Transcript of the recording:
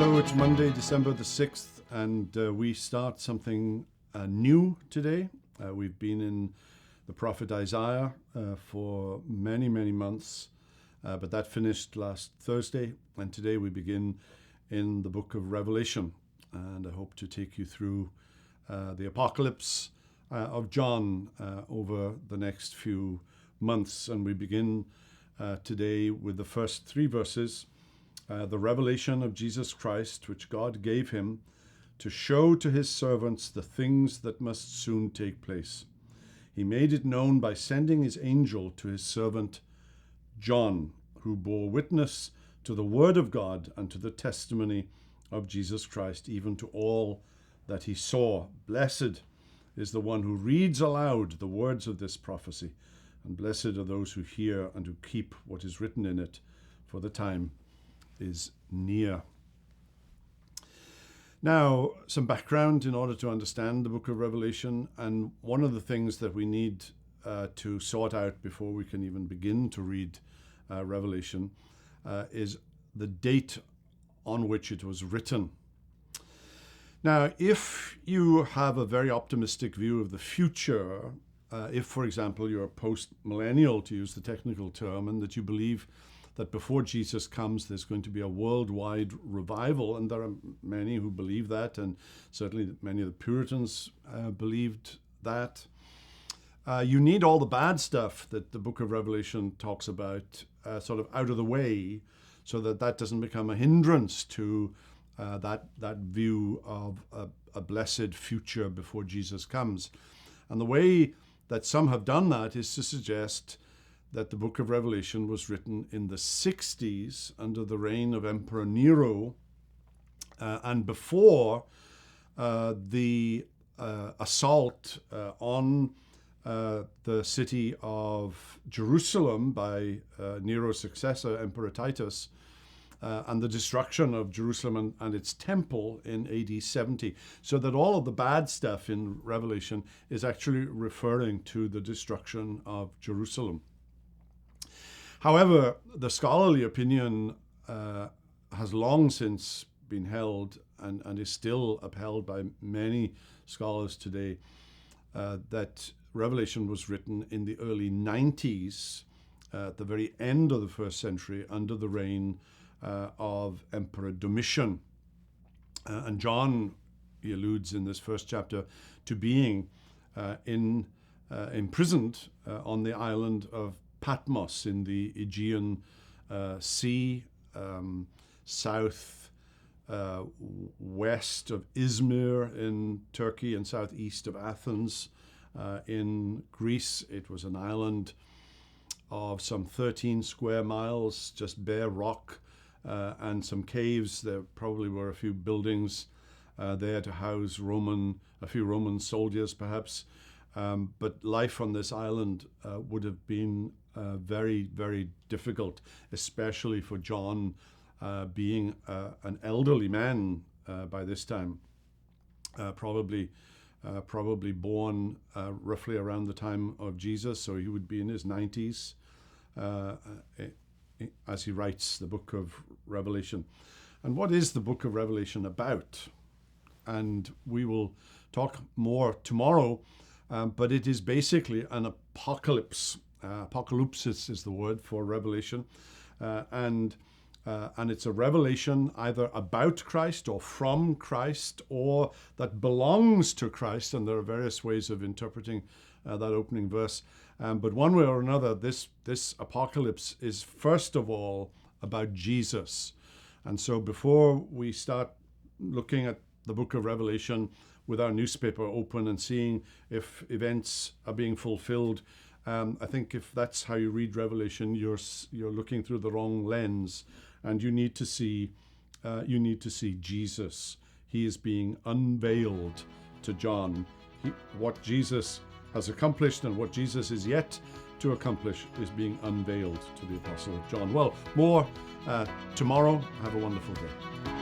Hello, it's Monday, December the 6th, and we start something new today. We've been in the prophet Isaiah for many, many months, but that finished last Thursday, and today we begin in the book of Revelation, and I hope to take you through the apocalypse of John over the next few months, and we begin today with the first three verses. The revelation of Jesus Christ, which God gave him to show to his servants the things that must soon take place. He made it known by sending his angel to his servant John, who bore witness to the word of God and to the testimony of Jesus Christ, even to all that he saw. Blessed is the one who reads aloud the words of this prophecy, and blessed are those who hear and who keep what is written in it, for the time is near. Now, some background in order to understand the book of Revelation, and one of the things that we need to sort out before we can even begin to read Revelation is the date on which it was written. Now, if you have a very optimistic view of the future, if, for example, you're post-millennial, to use the technical term, and that you believe that before Jesus comes, there's going to be a worldwide revival, and there are many who believe that, and certainly many of the Puritans believed that. You need all the bad stuff that the book of Revelation talks about sort of out of the way, so that that doesn't become a hindrance to that view of a blessed future before Jesus comes. And the way that some have done that is to suggest that the book of Revelation was written in the 60s under the reign of Emperor Nero, and before the assault on the city of Jerusalem by Nero's successor, Emperor Titus, and the destruction of Jerusalem and its temple in AD 70. So that all of the bad stuff in Revelation is actually referring to the destruction of Jerusalem. However, the scholarly opinion has long since been held and is still upheld by many scholars today that Revelation was written in the early 90s, at the very end of the first century, under the reign of Emperor Domitian. And John, he alludes in this first chapter to being imprisoned on the island of Patmos in the Aegean Sea, south west of Izmir in Turkey and southeast of Athens in Greece. It was an island of some 13 square miles, just bare rock and some caves. There probably were a few buildings there to house a few Roman soldiers perhaps. But life on this island would have been very, very difficult, especially for John, being an elderly man by this time, probably born roughly around the time of Jesus, so he would be in his 90s as he writes the book of Revelation. And what is the book of Revelation about? And we will talk more tomorrow. But it is basically an apocalypse. Apocalypsis is the word for Revelation. And it's a revelation either about Christ or from Christ or that belongs to Christ. And there are various ways of interpreting that opening verse. But one way or another, this apocalypse is first of all about Jesus. And so before we start looking at the book of Revelation with our newspaper open and seeing if events are being fulfilled, I think if that's how you read Revelation, you're looking through the wrong lens, and you need to see Jesus. He is being unveiled to John. What Jesus has accomplished and what Jesus is yet to accomplish is being unveiled to the Apostle John. Well, more tomorrow. Have a wonderful day.